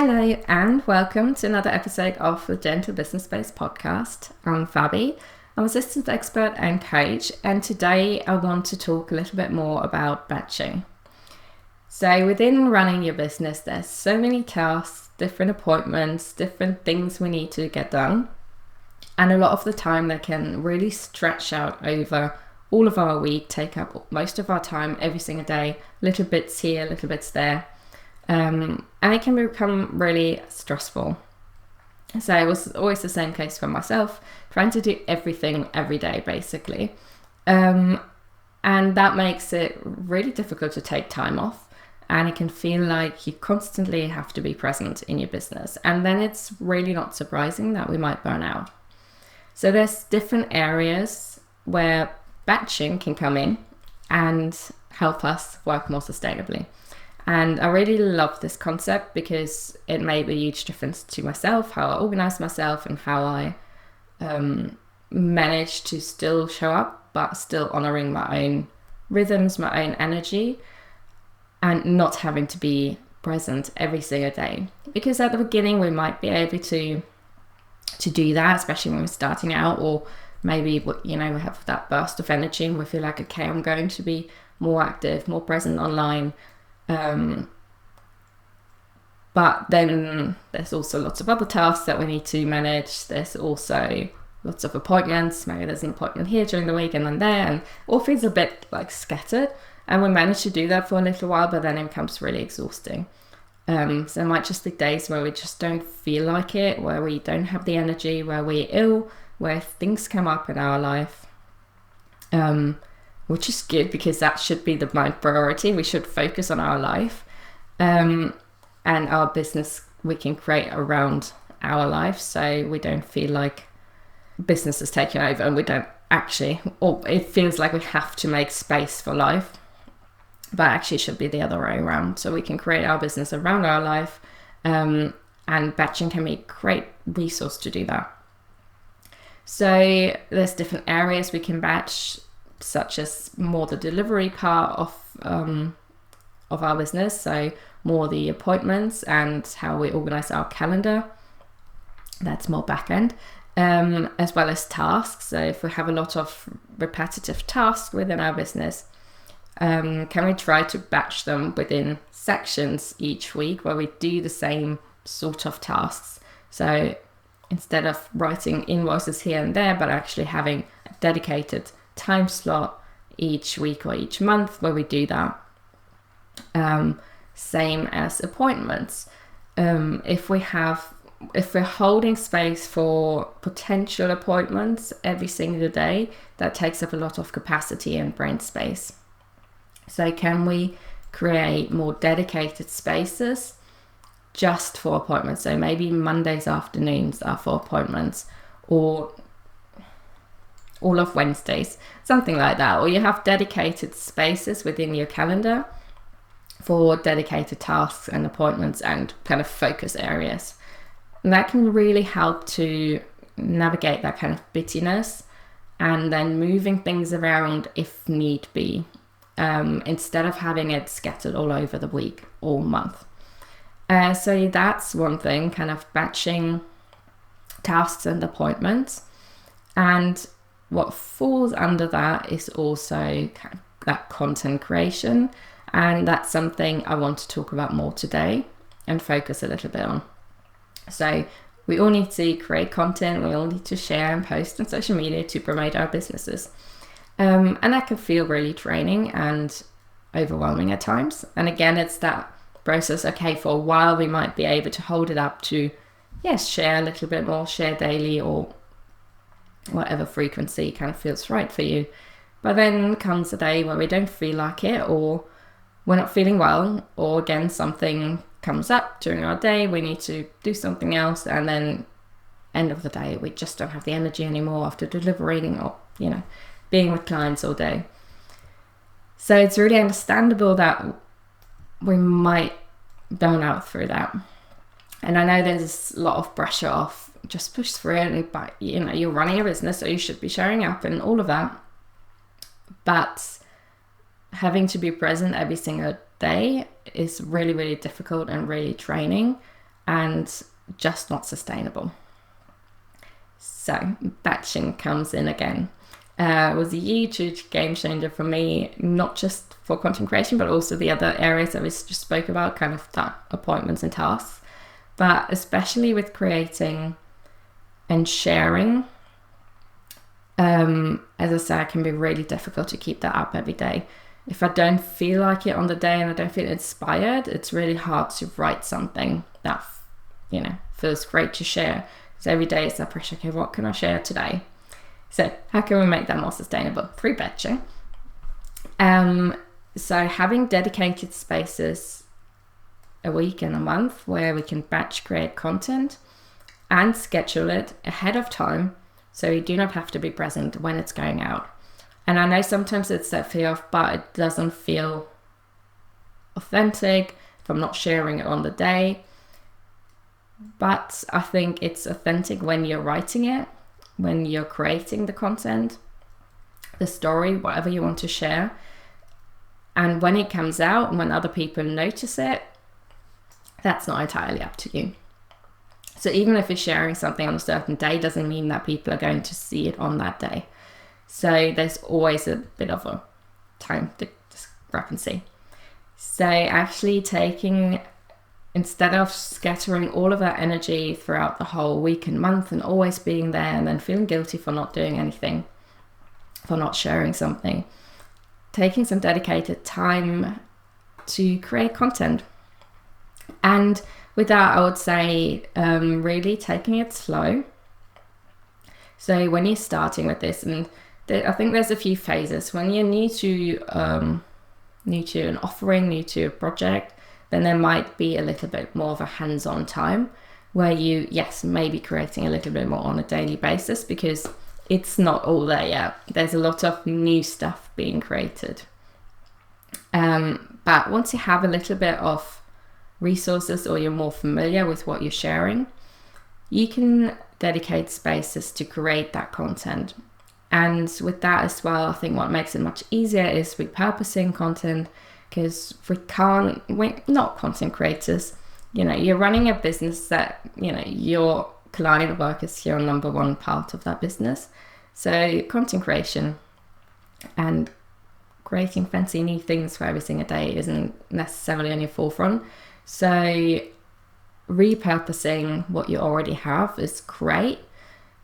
Hello and welcome to another episode of the Gentle Business Space podcast. I'm Fabi. I'm a systems expert and coach, and today I want to talk a little bit more about batching. So within running your business, there's so many tasks, different appointments, different things we need to get done. And a lot of the time they can really stretch out over all of our week, take up most of our time every single day, little bits here, little bits there. And it can become really stressful. So it was always the same case for myself, trying to do everything every day, basically. And that makes it really difficult to take time off. And it can feel like you constantly have to be present in your business. And then it's really not surprising that we might burn out. So there's different areas where batching can come in and help us work more sustainably. And I really love this concept because it made a huge difference to myself, how I organize myself and how I manage to still show up, but still honoring my own rhythms, my own energy, and not having to be present every single day. Because at the beginning, we might be able to do that, especially when we're starting out, or maybe, we have that burst of energy and we feel like, okay, I'm going to be more active, more present online. But then there's also lots of other tasks that we need to manage. There's also lots of appointments. Maybe there's an appointment here during the week and then there, and all feels a bit like scattered. And we manage to do that for a little while, but then it becomes really exhausting. So it might just be days where we just don't feel like it, where we don't have the energy, where we're ill, where things come up in our life. Which is good because that should be the main priority. We should focus on our life and our business we can create around our life, so we don't feel like business is taking over and we don't actually, or it feels like we have to make space for life, but actually it should be the other way around. So we can create our business around our life, and batching can be a great resource to do that. So there's different areas we can batch, such as more the delivery part of our business, so more the appointments and how we organize our calendar. That's more back end, as well as tasks. So if we have a lot of repetitive tasks within our business, can we try to batch them within sections each week where we do the same sort of tasks? So instead of writing invoices here and there, but actually having a dedicated time slot each week or each month where we do that. Same as appointments. If we're holding space for potential appointments every single day, that takes up a lot of capacity and brain space. So can we create more dedicated spaces just for appointments? So maybe Mondays afternoons are for appointments, or all of Wednesdays, something like that. Or you have dedicated spaces within your calendar for dedicated tasks and appointments and kind of focus areas. And that can really help to navigate that kind of busyness and then moving things around if need be, instead of having it scattered all over the week or month. So that's one thing, kind of batching tasks and appointments. And what falls under that is also kind of that content creation. And that's something I want to talk about more today and focus a little bit on. So we all need to create content. We all need to share and post on social media to promote our businesses. And that can feel really draining and overwhelming at times. And again, it's that process. Okay, for a while, we might be able to hold it up to, yes, share a little bit more, share daily or whatever frequency kind of feels right for you. But then comes a day where we don't feel like it, or we're not feeling well, or again, something comes up during our day, we need to do something else, and then end of the day, we just don't have the energy anymore after delivering or, being with clients all day. So it's really understandable that we might burn out through that. And I know there's a lot of pressure of just push through it, but you're running a business, so you should be showing up and all of that. But having to be present every single day is really, really difficult and really draining. and just not sustainable. So batching comes in again. It was a huge game changer for me, not just for content creation, but also the other areas that we just spoke about, kind of that appointments and tasks, but especially with creating and sharing. As I say, it can be really difficult to keep that up every day. If I don't feel like it on the day and I don't feel inspired, it's really hard to write something that, feels great to share. So every day it's that pressure, okay, what can I share today? So how can we make that more sustainable? Through batching. So having dedicated spaces a week and a month where we can batch create content and schedule it ahead of time, so you do not have to be present when it's going out. And I know sometimes it's that fear of, but it doesn't feel authentic if I'm not sharing it on the day. But I think it's authentic when you're writing it, when you're creating the content, the story, whatever you want to share. And when it comes out and when other people notice it, that's not entirely up to you. So even if you're sharing something on a certain day, doesn't mean that people are going to see it on that day. So there's always a bit of a time discrepancy. So actually instead of scattering all of that energy throughout the whole week and month and always being there and then feeling guilty for not doing anything, for not sharing something, taking some dedicated time to create content. And with that, I would say really taking it slow. So when you're starting with this, and I think there's a few phases. When you're new to an offering, new to a project, then there might be a little bit more of a hands-on time where you, maybe creating a little bit more on a daily basis because it's not all there yet. There's a lot of new stuff being created. But once you have a little bit of resources or you're more familiar with what you're sharing, you can dedicate spaces to create that content. And with that as well, I think what makes it much easier is repurposing content, because we're not content creators. You're running a business that, your client work is your number one part of that business. So content creation and creating fancy new things for every single day isn't necessarily on your forefront. So repurposing what you already have is great.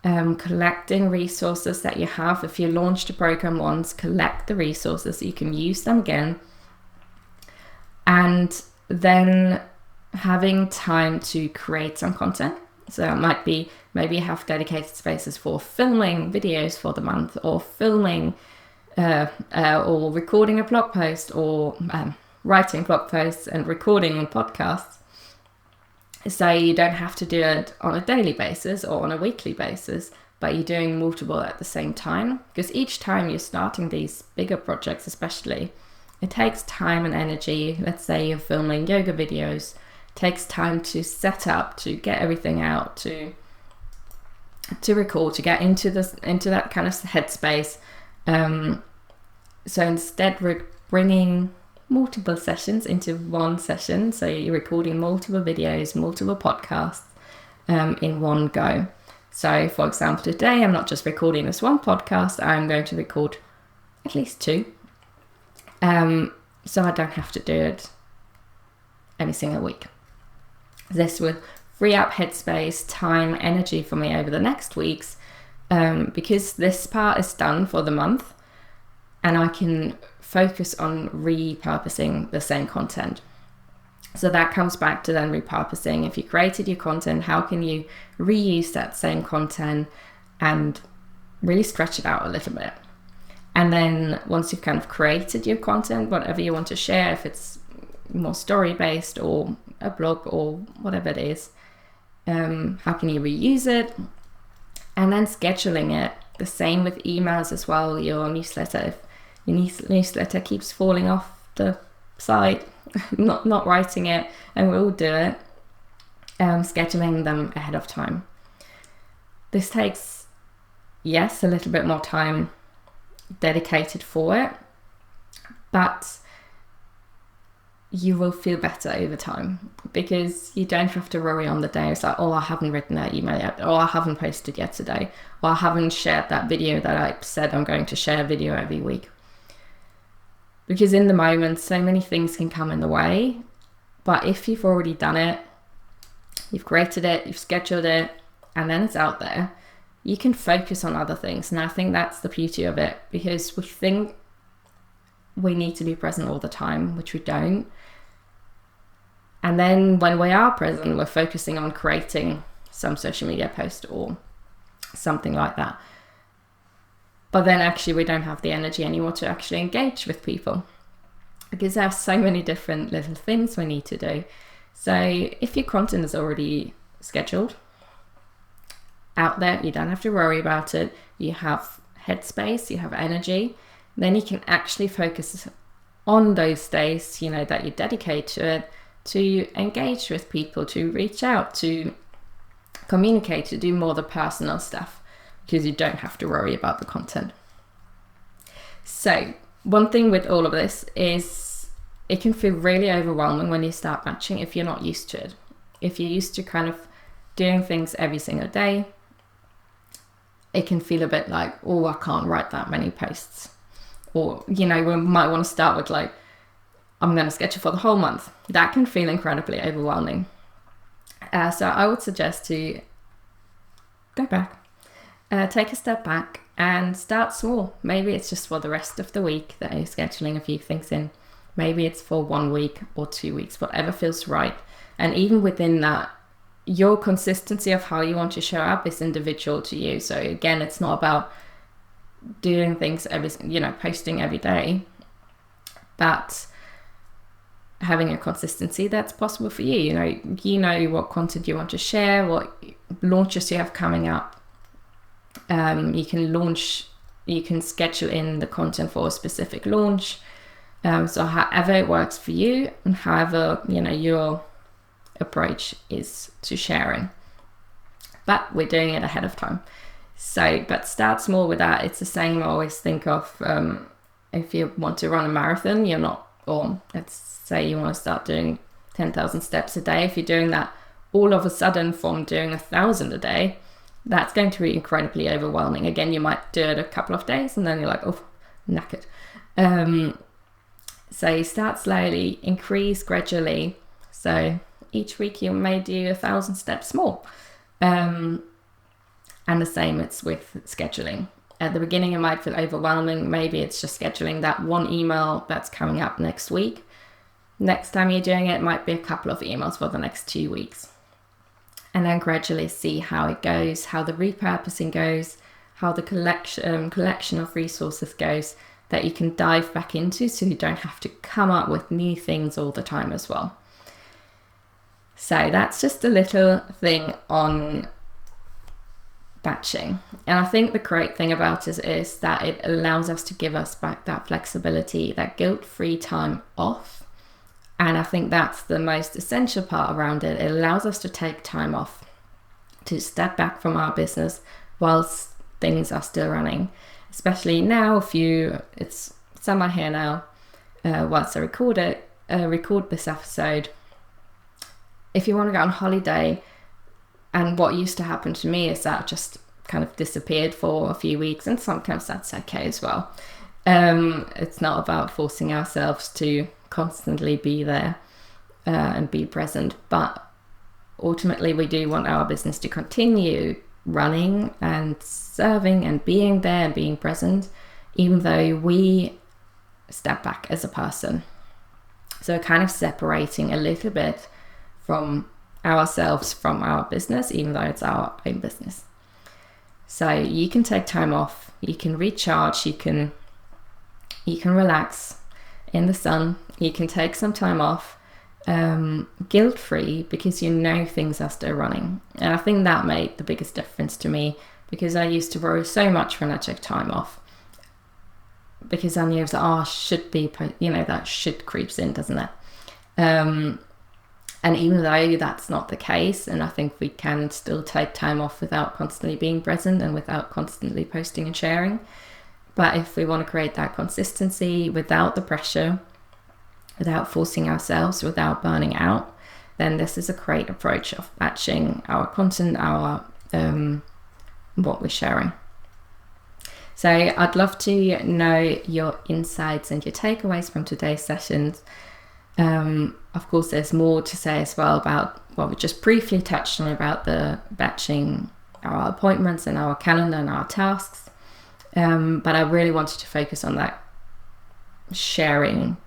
Collecting resources that you have. If you launched a program once, collect the resources so you can use them again. And then having time to create some content. So it might be, maybe you have dedicated spaces for filming videos for the month, or filming or recording a blog post, or writing blog posts and recording podcasts. So you don't have to do it on a daily basis or on a weekly basis, but you're doing multiple at the same time. Because each time you're starting these bigger projects, especially, it takes time and energy. Let's say you're filming yoga videos. It takes time to set up, to get everything out, to record, to get into that kind of headspace. So instead, we're bringing multiple sessions into one session. So you're recording multiple videos, multiple podcasts in one go. So for example, today I'm not just recording this one podcast, I'm going to record at least two. So I don't have to do it every single week. This will free up headspace, time, energy for me over the next weeks, because this part is done for the month and I can focus on repurposing the same content. So that comes back to then repurposing. If you created your content, how can you reuse that same content and really stretch it out a little bit? And then once you've kind of created your content, whatever you want to share, if it's more story-based or a blog or whatever it is, how can you reuse it? And then scheduling it. The same with emails as well, your newsletter. If your newsletter keeps falling off the site, not writing it, and we'll do it, scheduling them ahead of time. This takes, a little bit more time dedicated for it, but you will feel better over time, because you don't have to worry on the day. It's like, oh, I haven't written that email yet, or I haven't posted yet today, or I haven't shared that video that I said I'm going to share a video every week. Because in the moment, so many things can come in the way. But if you've already done it, you've created it, you've scheduled it, and then it's out there, you can focus on other things. And I think that's the beauty of it, because we think we need to be present all the time, which we don't. And then when we are present, we're focusing on creating some social media post or something like that. But then actually we don't have the energy anymore to actually engage with people, because there are so many different little things we need to do. So if your content is already scheduled out there, you don't have to worry about it. You have headspace, you have energy. Then you can actually focus on those days, you know, that you dedicate to it, to engage with people, to reach out, to communicate, to do more of the personal stuff, because you don't have to worry about the content. So one thing with all of this is it can feel really overwhelming when you start batching if you're not used to it. If you're used to kind of doing things every single day, it can feel a bit like, oh, I can't write that many posts. Or, you know, we might want to start with like, I'm going to schedule for the whole month. That can feel incredibly overwhelming. So I would suggest to go back, take a step back and start small. Maybe it's just for the rest of the week that you're scheduling a few things in. Maybe it's for 1 week or 2 weeks, whatever feels right. And even within that, your consistency of how you want to show up is individual to you. So again, it's not about doing things posting every day, but having a consistency that's possible for you. You know what content you want to share, what launches you have coming up. You can schedule in the content for a specific launch. So however it works for you, and however, your approach is to sharing. But we're doing it ahead of time. So, but start small with that. It's the same I always think of if you want to run a marathon, or let's say you want to start doing 10,000 steps a day. If you're doing that all of a sudden from doing 1,000 a day, that's going to be incredibly overwhelming. Again, you might do it a couple of days and then you're like, oh, knackered. So you start slowly, increase gradually. So each week you may do 1,000 steps more. And the same it's with scheduling. At the beginning, it might feel overwhelming. Maybe it's just scheduling that one email that's coming up next week. Next time you're doing it, it might be a couple of emails for the next 2 weeks. And then gradually see how it goes, how the repurposing goes, how the collection of resources goes that you can dive back into, so you don't have to come up with new things all the time as well. So that's just a little thing on batching. And I think the great thing about it is that it allows us to give us back that flexibility, that guilt-free time off. And I think that's the most essential part around it. It allows us to take time off, to step back from our business whilst things are still running. Especially now, it's summer here now, whilst I record this episode. If you want to go on holiday, and what used to happen to me is that I just kind of disappeared for a few weeks, and sometimes that's okay as well. It's not about forcing ourselves to constantly be there and be present, but ultimately we do want our business to continue running and serving and being there and being present, even though we step back as a person. So kind of separating a little bit from ourselves from our business, even though it's our own business. So you can take time off, you can recharge, you can relax in the sun, you can take some time off, guilt-free, because you know things are still running. And I think that made the biggest difference to me, because I used to worry so much when I took time off, because I knew it was should be, that should creeps in, doesn't it? And even though that's not the case, and I think we can still take time off without constantly being present and without constantly posting and sharing. But if we want to create that consistency without the pressure, without forcing ourselves, without burning out, then this is a great approach of batching our content, our what we're sharing. So I'd love to know your insights and your takeaways from today's sessions. Of course, there's more to say as well about what we just briefly touched on about the batching our appointments and our calendar and our tasks. But I really wanted to focus on that sharing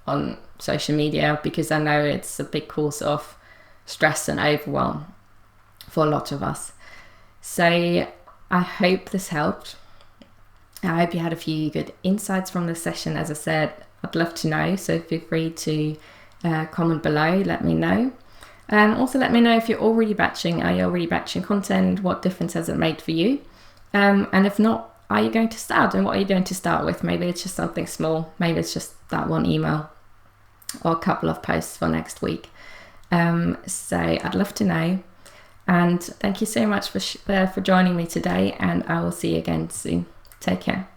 on social media, because I know it's a big cause of stress and overwhelm for a lot of us. So I hope this helped. I hope you had a few good insights from this session. As I said, I'd love to know, so feel free to comment below, let me know. Also let me know if you're already batching. Are you already batching content? What difference has it made for you? And if not, are you going to start? And what are you going to start with? Maybe it's just something small. Maybe it's just that one email or a couple of posts for next week. So I'd love to know. And thank you so much for joining me today, and I will see you again soon. Take care.